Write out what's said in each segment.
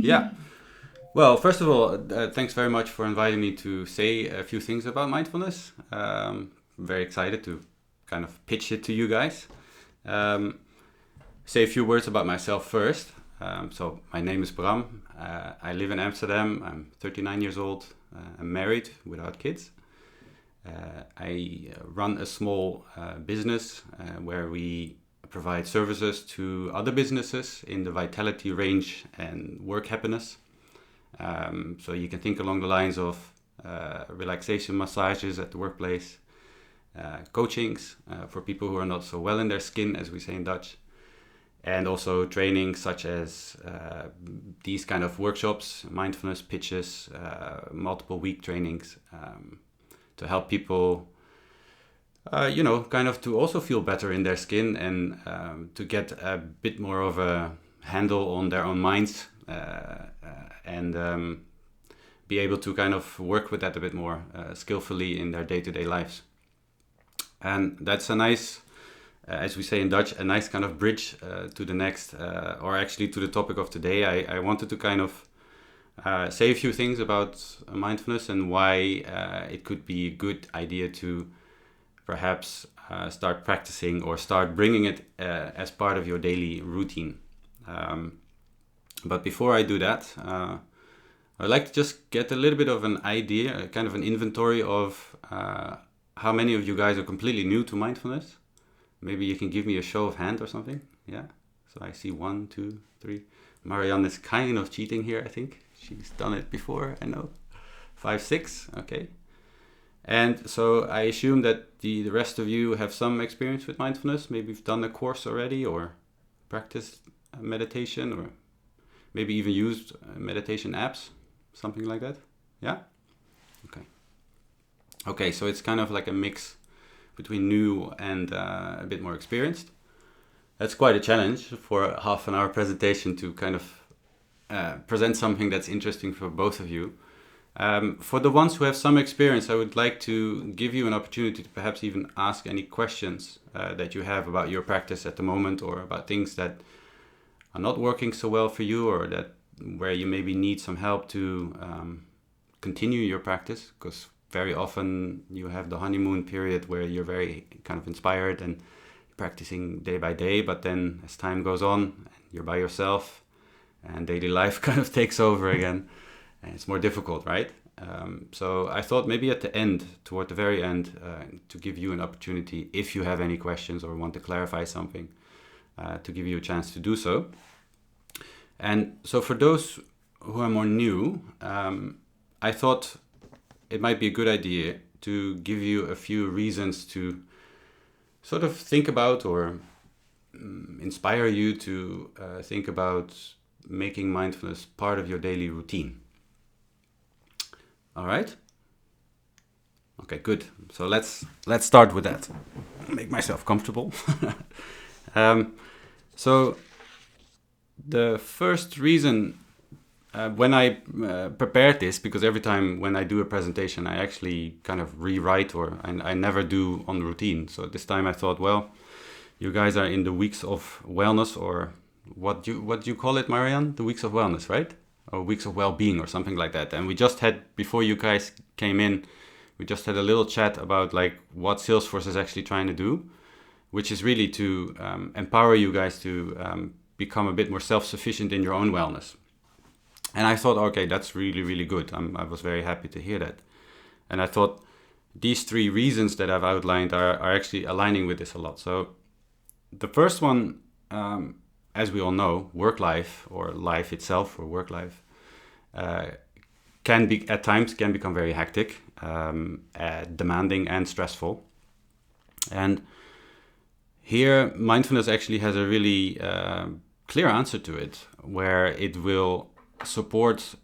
Yeah. Well, first of all, thanks very much for inviting me to say a few things about mindfulness. I'm very excited to kind of pitch it to you guys. Say a few words about myself first. So my name is Bram. I live in Amsterdam. I'm 39 years old. I'm married without kids. I run a small business where we provide services to other businesses in the vitality range and work happiness. So you can think along the lines of relaxation massages at the workplace, coachings for people who are not so well in their skin, as we say in Dutch, and also training such as these kind of workshops, mindfulness pitches, multiple week trainings to help people, kind of to also feel better in their skin and to get a bit more of a handle on their own minds and be able to kind of work with that a bit more skillfully in their day-to-day lives. And that's a nice, as we say in Dutch, a nice kind of bridge to the next, or actually to the topic of today. I wanted to kind of say a few things about mindfulness and why it could be a good idea to perhaps start practicing or start bringing it as part of your daily routine. But before I do that, I'd like to just get a little bit of an idea, kind of an inventory of how many of you guys are completely new to mindfulness. Maybe you can give me a show of hand or something. Yeah. So I see 1, 2, 3. Marianne is kind of cheating here, I think. She's done it before, I know. 5, 6. Okay. And so I assume that the rest of you have some experience with mindfulness. Maybe you've done a course already or practiced meditation or maybe even used meditation apps, something like that. Yeah? Okay. Okay, so it's kind of like a mix between new and a bit more experienced. That's quite a challenge for a half an hour presentation to kind of present something that's interesting for both of you. For the ones who have some experience, I would like to give you an opportunity to perhaps even ask any questions that you have about your practice at the moment or about things that are not working so well for you or that where you maybe need some help to continue your practice, because very often you have the honeymoon period where you're very kind of inspired and practicing day by day, but then as time goes on, you're by yourself and daily life kind of takes over again and it's more difficult, right? So I thought maybe at the end, toward the very end, to give you an opportunity, if you have any questions or want to clarify something, to give you a chance to do so. And so for those who are more new, I thought it might be a good idea to give you a few reasons to sort of think about or inspire you to think about making mindfulness part of your daily routine. All right? Okay, good. So let's start with that. Make myself comfortable. So the first reason when I prepared this, because every time when I do a presentation, I actually kind of rewrite or I never do on the routine. So this time I thought, well, you guys are in the weeks of wellness, or what do you call it, Marianne? The weeks of wellness, right? Or weeks of well-being or something like that. And we just had, before you guys came in, we just had a little chat about like what Salesforce is actually trying to do, which is really to empower you guys to become a bit more self-sufficient in your own wellness. And I thought, okay, that's really, really good. I was very happy to hear that. And I thought these 3 reasons that I've outlined are actually aligning with this a lot. So the first one, as we all know, work life or life itself or work life can be at times can become very hectic, demanding and stressful. And here mindfulness actually has a really clear answer to it, where it will support,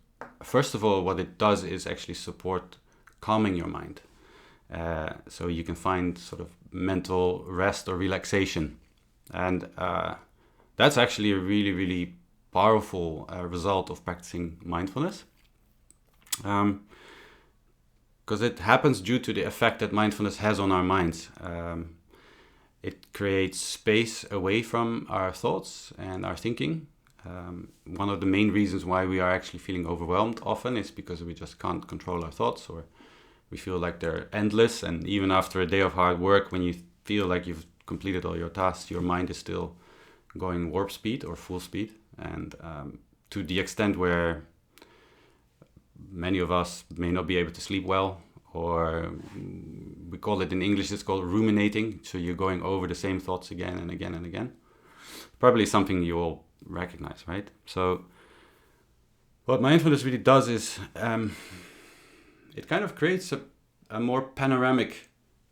first of all, what it does is actually support calming your mind. So you can find sort of mental rest or relaxation. And that's actually a really, really powerful result of practicing mindfulness. Because it happens due to the effect that mindfulness has on our minds. It creates space away from our thoughts and our thinking. One of the main reasons why we are actually feeling overwhelmed often is because we just can't control our thoughts, or we feel like they're endless. And even after a day of hard work, when you feel like you've completed all your tasks, your mind is still going warp speed or full speed. And to the extent where many of us may not be able to sleep well, or we call it in English, it's called ruminating. So you're going over the same thoughts again and again and again. Probably something you all recognize, right? So what mindfulness really does is it kind of creates a more panoramic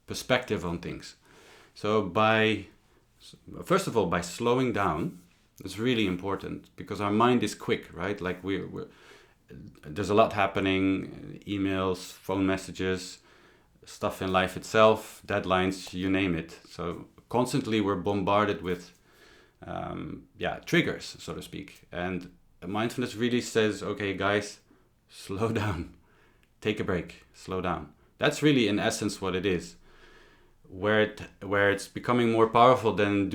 perspective on things. So first of all, by slowing down, it's really important, because our mind is quick, right? Like there's a lot happening, emails, phone messages, stuff in life itself, deadlines, you name it. So constantly we're bombarded with triggers, so to speak. And mindfulness really says, okay, guys, slow down, take a break, slow down. That's really in essence what it is. Where it's becoming more powerful than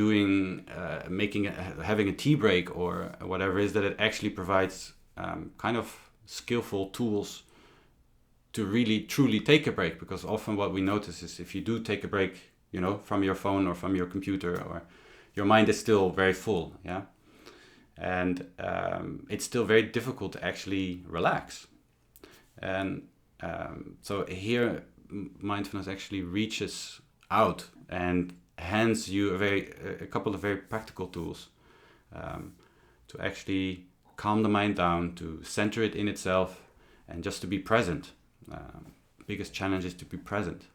having a tea break or whatever, is that it actually provides kind of skillful tools to really truly take a break. Because often what we notice is, if you do take a break, from your phone or from your computer, or your mind is still very full, and it's still very difficult to actually relax. And so here mindfulness actually reaches out and hands you a couple of very practical tools to actually calm the mind down, to center it in itself, and just to be present. Biggest challenge is to be present.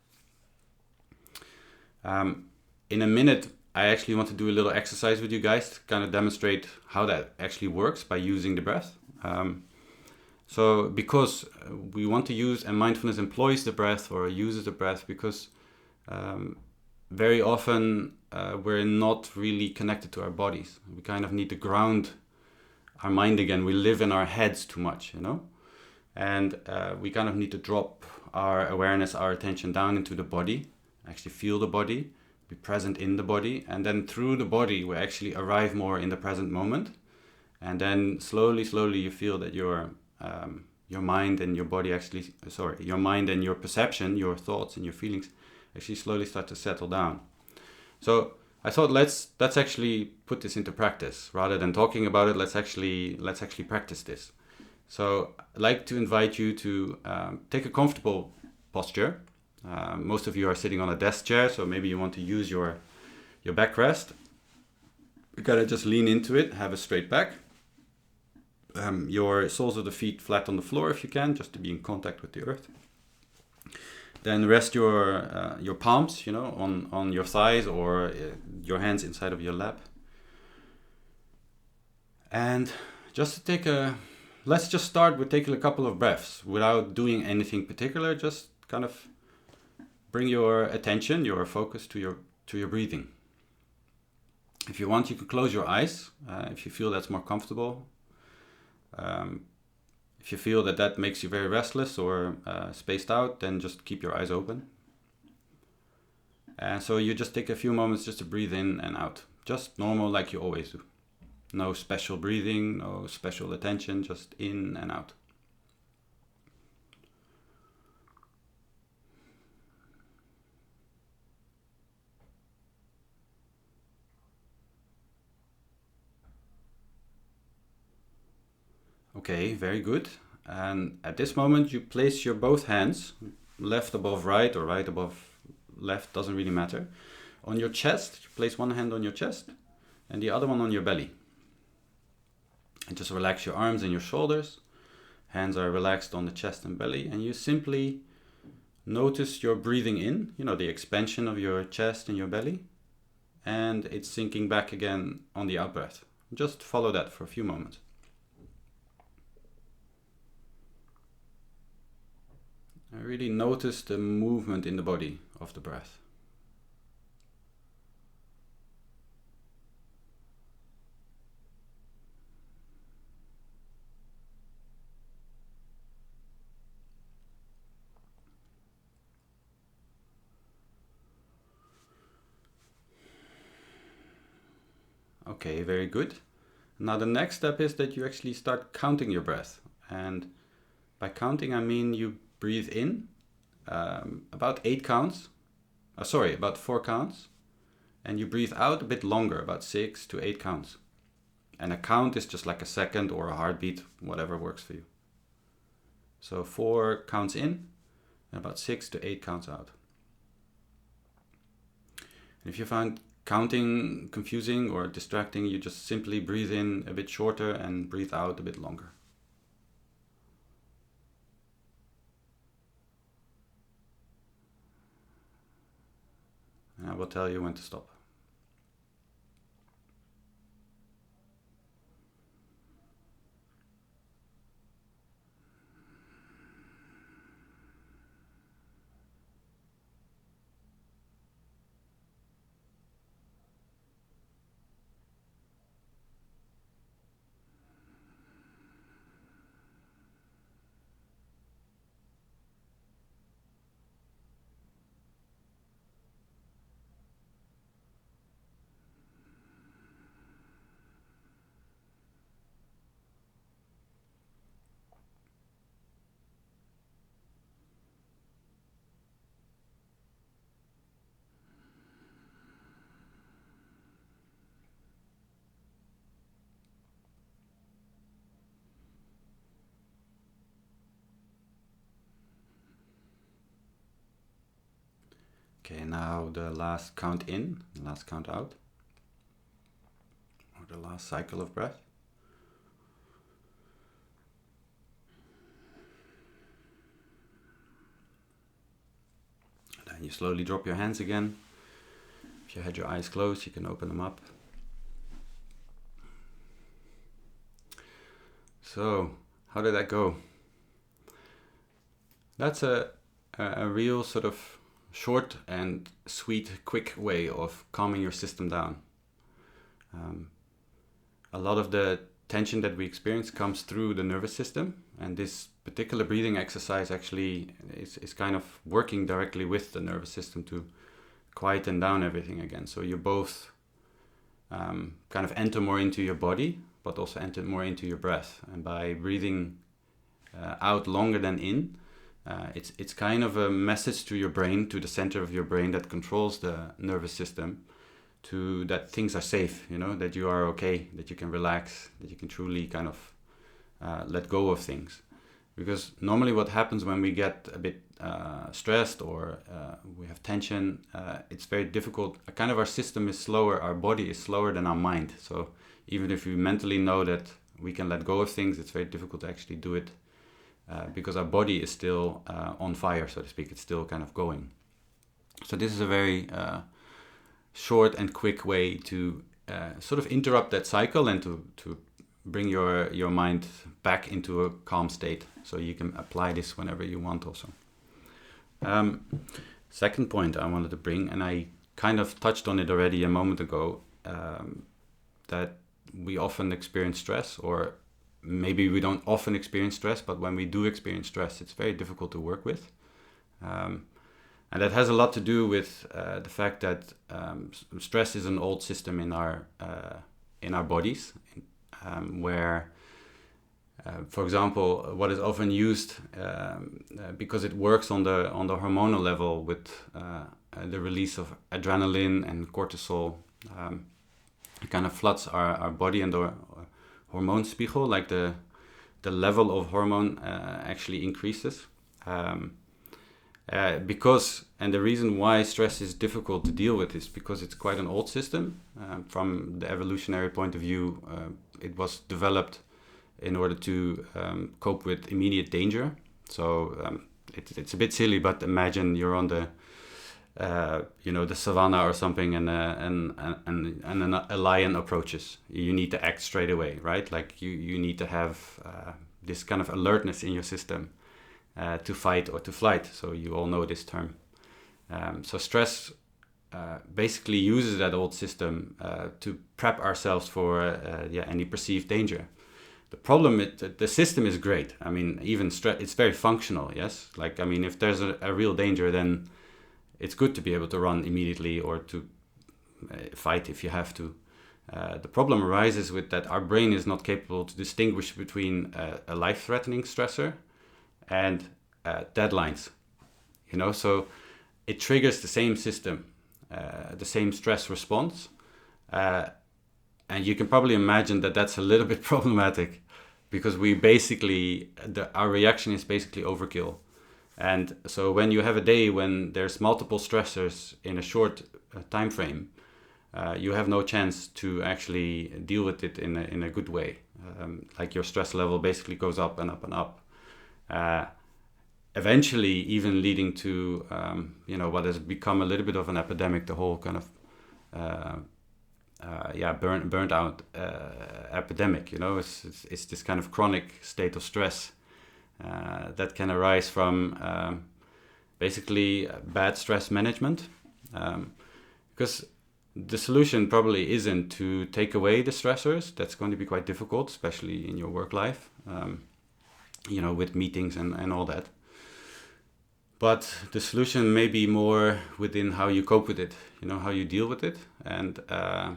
In a minute, I actually want to do a little exercise with you guys to kind of demonstrate how that actually works by using the breath. So because we want to use, and mindfulness employs the breath or uses the breath, because very often we're not really connected to our bodies. We kind of need to ground our mind again. We live in our heads too much, and we kind of need to drop our awareness, our attention down into the body, actually feel the body, be present in the body, and then through the body we actually arrive more in the present moment. And then slowly you feel that your mind and your body your mind and your perception, your thoughts and your feelings actually slowly start to settle down. So I thought let's actually put this into practice. Rather than talking about it, let's actually practice this. So I'd like to invite you to take a comfortable posture. Most of you are sitting on a desk chair, so maybe you want to use your backrest. You gotta just lean into it, have a straight back. Your soles of the feet flat on the floor if you can, just to be in contact with the earth. Then rest your palms, on your thighs, or your hands inside of your lap. And let's just start with taking a couple of breaths without doing anything particular. Just kind of bring your attention, your focus to your breathing. If you want, you can close your eyes if you feel that's more comfortable. If you feel that makes you very restless or spaced out, then just keep your eyes open. And so you just take a few moments just to breathe in and out. Just normal, like you always do. No special breathing, no special attention, just in and out. Okay, very good. And at this moment, you place your both hands, left above right or right above left, doesn't really matter, on your chest. You place one hand on your chest and the other one on your belly. And just relax your arms and your shoulders. Hands are relaxed on the chest and belly. And you simply notice your breathing in, the expansion of your chest and your belly. And it's sinking back again on the out breath. Just follow that for a few moments. I really notice the movement in the body of the breath. Okay, very good. Now the next step is that you actually start counting your breath. And by counting, I mean you breathe in about 4 counts. And you breathe out a bit longer, about 6 to 8 counts. And a count is just like a second or a heartbeat, whatever works for you. So 4 counts in and about 6 to 8 counts out. And if you find counting confusing or distracting, you just simply breathe in a bit shorter and breathe out a bit longer. And I will tell you when to stop. Okay, now the last count in, the last count out, or the last cycle of breath. Then you slowly drop your hands again. If you had your eyes closed, you can open them up. So, how did that go? That's a real sort of short and sweet, quick way of calming your system down. A lot of the tension that we experience comes through the nervous system, and this particular breathing exercise actually is kind of working directly with the nervous system to quieten down everything again. So you both kind of enter more into your body, but also enter more into your breath. And by breathing out longer than in, it's kind of a message to your brain, to the center of your brain that controls the nervous system, to that things are safe, that you are okay, that you can relax, that you can truly kind of let go of things. Because normally what happens when we get a bit stressed or we have tension, it's very difficult. Kind of our system is slower, our body is slower than our mind. So even if we mentally know that we can let go of things, it's very difficult to actually do it. Because our body is still on fire, so to speak. It's still kind of going. So this is a very short and quick way to sort of interrupt that cycle and to bring your mind back into a calm state. So you can apply this whenever you want also. Second point I wanted to bring, and I kind of touched on it already a moment ago, that we often experience stress, or maybe we don't often experience stress, but when we do experience stress, it's very difficult to work with. And that has a lot to do with the fact that stress is an old system in our bodies, where, for example, what is often used because it works on the hormonal level with the release of adrenaline and cortisol. It kind of floods our body and the hormoonspiegel, like the level of hormone actually increases. Because, and the reason why stress is difficult to deal with is because it's quite an old system. From the evolutionary point of view, it was developed in order to cope with immediate danger. So it's a bit silly, but imagine you're on the the savannah or something, and a lion approaches. You need to act straight away, right? Like you need to have this kind of alertness in your system to fight or to flight. So you all know this term. So stress basically uses that old system to prep ourselves for any perceived danger. The problem is that the system is great. I mean, even stress, it's very functional, yes? Like, I mean, if there's a real danger, then it's good to be able to run immediately or to fight if you have to. The problem arises with that our brain is not capable to distinguish between a life-threatening stressor and deadlines. So it triggers the same system, the same stress response, and you can probably imagine that that's a little bit problematic, because our reaction is basically overkill. And so when you have a day when there's multiple stressors in a short time frame, you have no chance to actually deal with it in a good way. Like your stress level basically goes up and up and up. Eventually, even leading to what has become a little bit of an epidemic, the whole kind of burnt out epidemic. It's this kind of chronic state of stress that can arise from basically bad stress management, because the solution probably isn't to take away the stressors. That's going to be quite difficult, especially in your work life, with meetings and all that. But the solution may be more within how you cope with it, how you deal with it. And I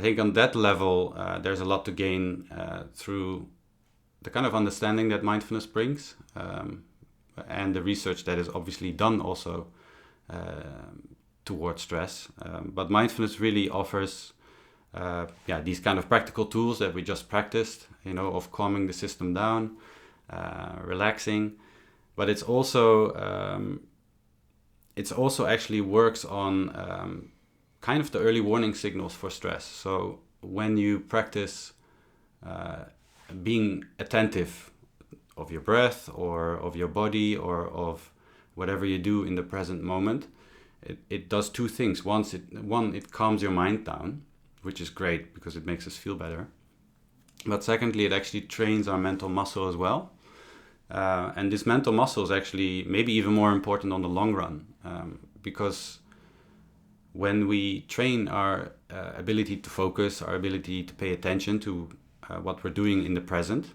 think on that level, there's a lot to gain through the kind of understanding that mindfulness brings, and the research that is obviously done also towards stress. But mindfulness really offers these kind of practical tools that we just practiced, of calming the system down, relaxing. But it's also actually works on kind of the early warning signals for stress. So when you practice being attentive of your breath or of your body or of whatever you do in the present moment, it does two things. One, it calms your mind down, which is great because it makes us feel better. But secondly, it actually trains our mental muscle as well. And this mental muscle is actually maybe even more important on the long run, because when we train our ability to focus, our ability to pay attention to what we're doing in the present,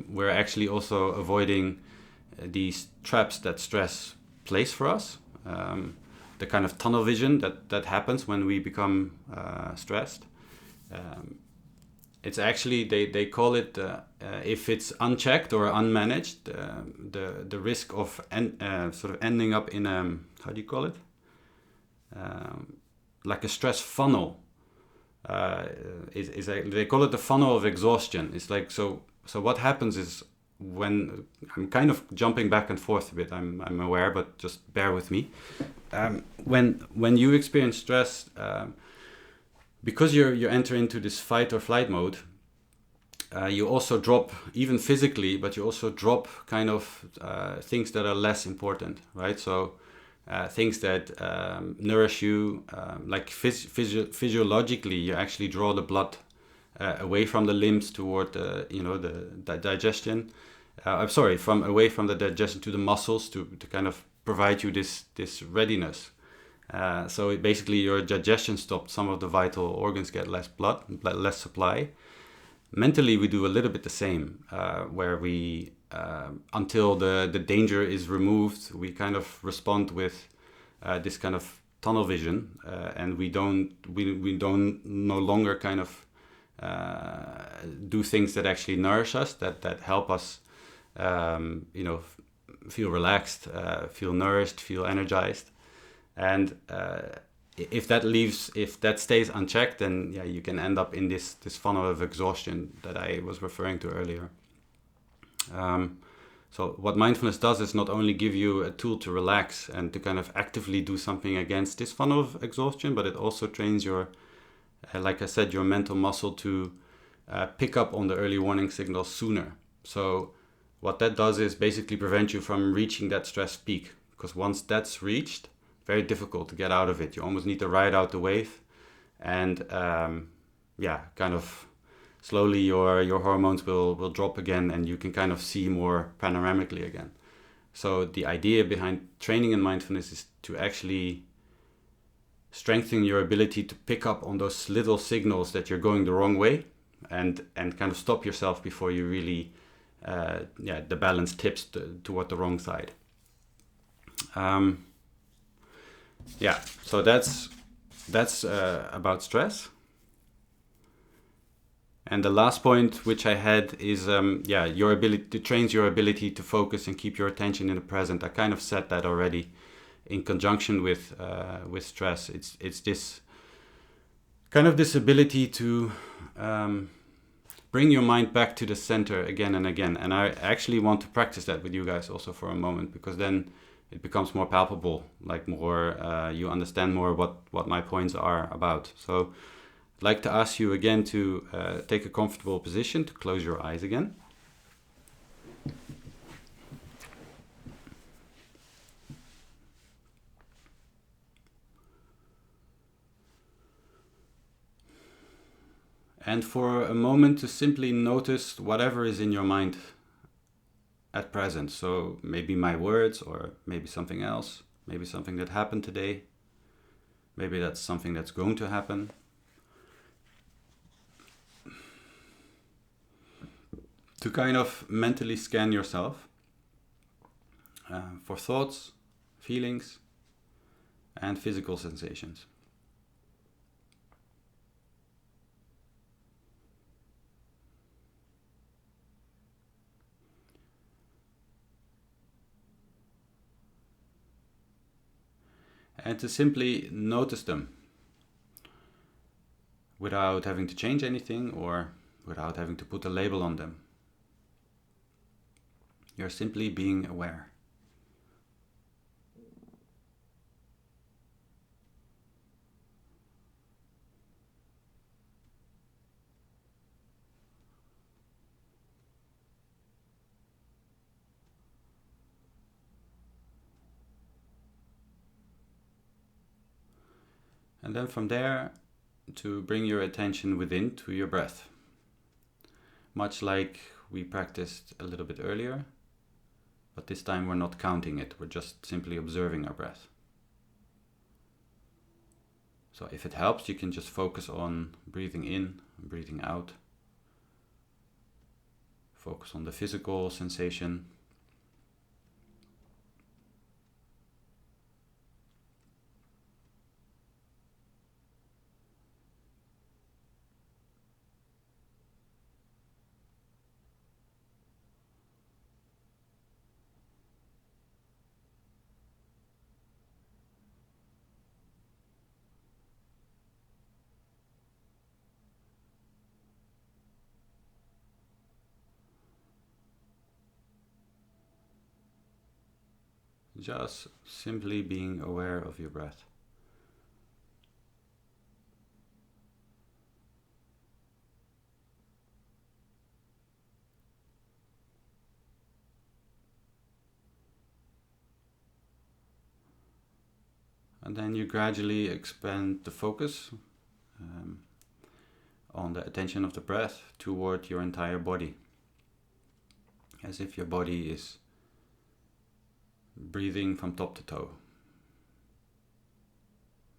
we're actually also avoiding these traps that stress plays for us. The kind of tunnel vision that happens when we become stressed. It's actually, they call it, if it's unchecked or unmanaged, the risk of sort of ending up in how do you call it? Like a stress funnel. They call it the funnel of exhaustion. It's like, so what happens is, when I'm kind of jumping back and forth a bit, I'm aware, but just bear with me. When you experience stress, because you enter into this fight or flight mode, you also drop, even physically, but you also drop kind of things that are less important, right? So things that nourish you, like physiologically, you actually draw the blood away from the limbs toward the digestion. Away from the digestion to the muscles to kind of provide you this readiness. So basically your digestion stopped, some of the vital organs get less blood, less supply. Mentally, we do a little bit the same, where we, until the danger is removed, we kind of respond with this kind of tunnel vision, and we don't no longer kind of do things that actually nourish us, that help us, feel relaxed, feel nourished, feel energized. And if that stays unchecked, then you can end up in this funnel of exhaustion that I was referring to earlier. So what mindfulness does is not only give you a tool to relax and to kind of actively do something against this funnel of exhaustion, but it also trains your, like I said, your mental muscle to pick up on the early warning signals sooner. So what that does is basically prevent you from reaching that stress peak, because once that's reached, very difficult to get out of it. You almost need to ride out the wave, and kind of slowly your hormones will drop again, and you can kind of see more panoramically again. So the idea behind training in mindfulness is to actually strengthen your ability to pick up on those little signals that you're going the wrong way, and kind of stop yourself before you really the balance tips toward the wrong side. So that's about stress. And the last point which I had is, your ability to train your ability to focus and keep your attention in the present. I kind of said that already. In conjunction with stress, it's this kind of this ability to bring your mind back to the center again and again. And I actually want to practice that with you guys also for a moment, because then it becomes more palpable, like more you understand more what my points are about. So I'd like to ask you again to take a comfortable position, to close your eyes again. And for a moment to simply notice whatever is in your mind at present. So maybe my words, or maybe something else, maybe something that happened today, maybe that's something that's going to happen. To kind of mentally scan yourself for thoughts, feelings, and physical sensations. And to simply notice them without having to change anything or without having to put a label on them. You're simply being aware. And then from there, to bring your attention within to your breath. Much like we practiced a little bit earlier, but this time we're not counting it, we're just simply observing our breath. So if it helps, you can just focus on breathing in, breathing out. Focus on the physical sensation. Just simply being aware of your breath. And then you gradually expand the focus on the attention of the breath toward your entire body. As if your body is breathing from top to toe,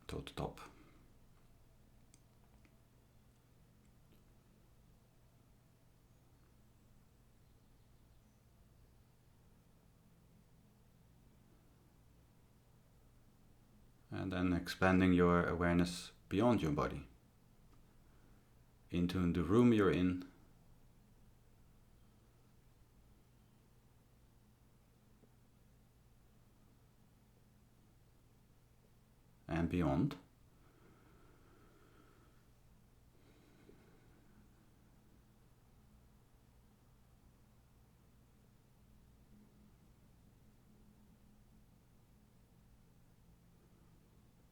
toe to top. And then expanding your awareness beyond your body, into the room you're in, and beyond.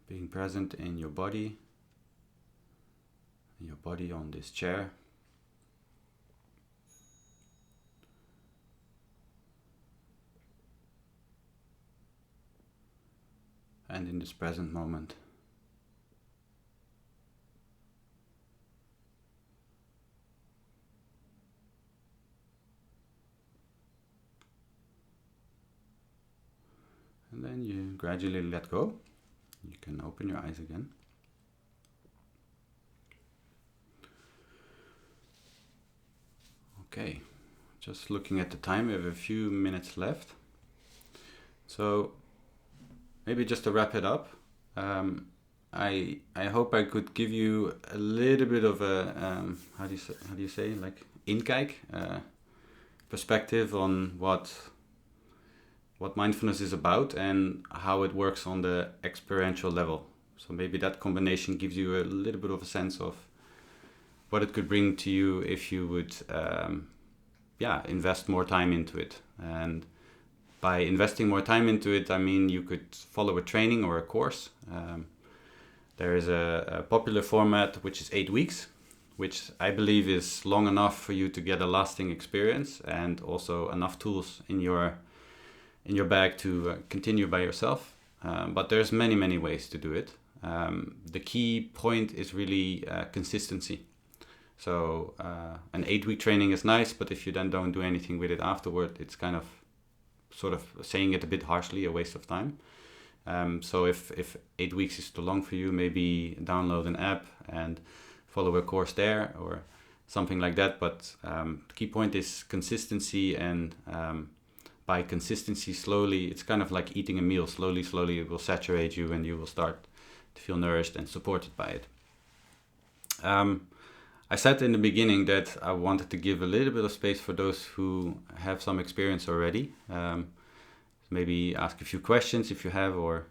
Being present in your body on this chair. And in this present moment. And then you gradually let go. You can open your eyes again. Okay, just looking at the time, we have a few minutes left. So maybe just to wrap it up, I hope I could give you a little bit of a how do you say like inkijk, perspective on what mindfulness is about and how it works on the experiential level. So maybe that combination gives you a little bit of a sense of what it could bring to you if you would invest more time into it. And by investing more time into it, I mean you could follow a training or a course. There is a popular format which is 8 weeks, which I believe is long enough for you to get a lasting experience and also enough tools in your bag to continue by yourself. But there's many ways to do it. The key point is really consistency. So an 8-week training is nice, but if you then don't do anything with it afterward, it's kind of sort of saying it a bit harshly, a waste of time. So if 8 weeks is too long for you, maybe download an app and follow a course there or something like that. But the key point is consistency, and by consistency, slowly, it's kind of like eating a meal. Slowly it will saturate you and you will start to feel nourished and supported by it. I said in the beginning that I wanted to give a little bit of space for those who have some experience already. Maybe ask a few questions if you have, or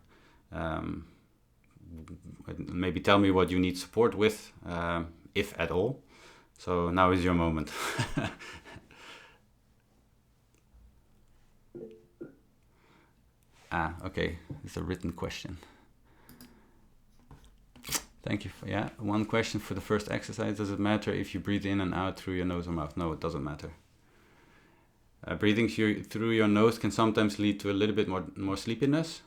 maybe tell me what you need support with, if at all. So now is your moment. Okay, it's a written question. Thank you. One question for the first exercise. Does it matter if you breathe in and out through your nose or mouth? No, it doesn't matter. Breathing through your nose can sometimes lead to a little bit more sleepiness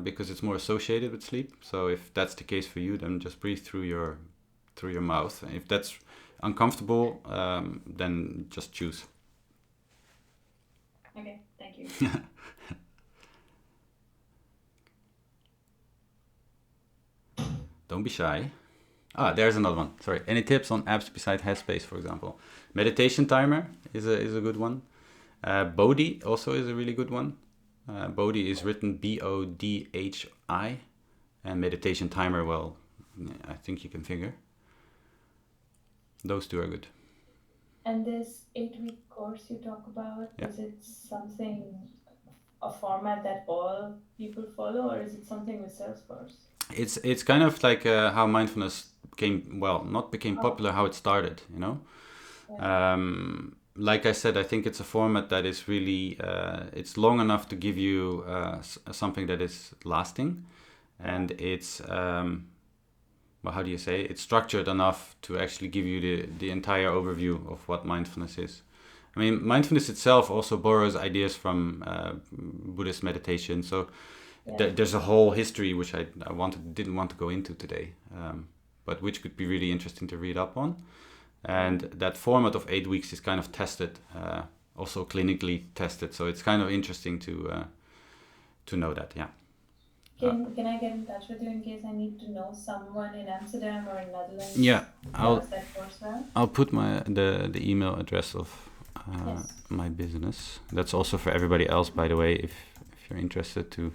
because it's more associated with sleep. So if that's the case for you, then just breathe through your mouth. And if that's uncomfortable, then just choose. Okay, thank you. Don't be shy. There's another one. Sorry. Any tips on apps beside Headspace, for example? Meditation timer is a good one. Bodhi also is a really good one. Bodhi is written Bodhi, and meditation timer, well, I think you can figure. Those two are good. And this 8-week course you talk about, is it a format that all people follow, or is it something with Salesforce? It's kind of like how mindfulness became popular, how it started, you know? Yeah. Like I said, I think it's a format that is really, it's long enough to give you something that is lasting, and it's, how do you say, it's structured enough to actually give you the entire overview of what mindfulness is. I mean, mindfulness itself also borrows ideas from Buddhist meditation, so there's a whole history which I didn't want to go into today, but which could be really interesting to read up on. And that format of 8 weeks is kind of tested, also clinically tested. So it's kind of interesting to know that, yeah. Can I get in touch with you in case I need to know someone in Amsterdam or in Netherlands? Yeah, I'll put the email address of my business. That's also for everybody else, by the way, if you're interested to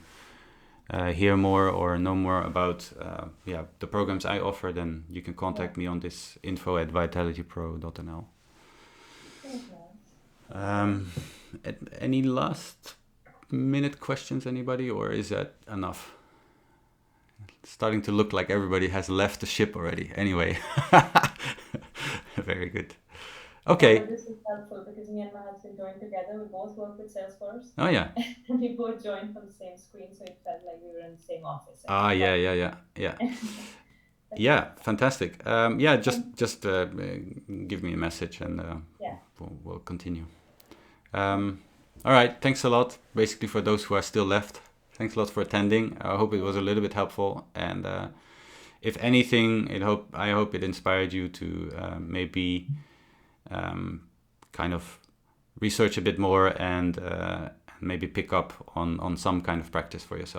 hear more or know more about the programs I offer, then you can contact me on this info@vitalitypro.nl. Any last minute questions, anybody, or is that enough? It's starting to look like everybody has left the ship already. Anyway, very good. Okay. This is helpful because me and my husband joined together. We both work with Salesforce. Oh yeah. And we both joined from the same screen, so it felt like we were in the same office. Yeah. Yeah, fantastic. Just give me a message and we'll continue. All right, thanks a lot. Basically, for those who are still left, thanks a lot for attending. I hope it was a little bit helpful, and if anything, I hope it inspired you to maybe kind of research a bit more and maybe pick up on some kind of practice for yourself.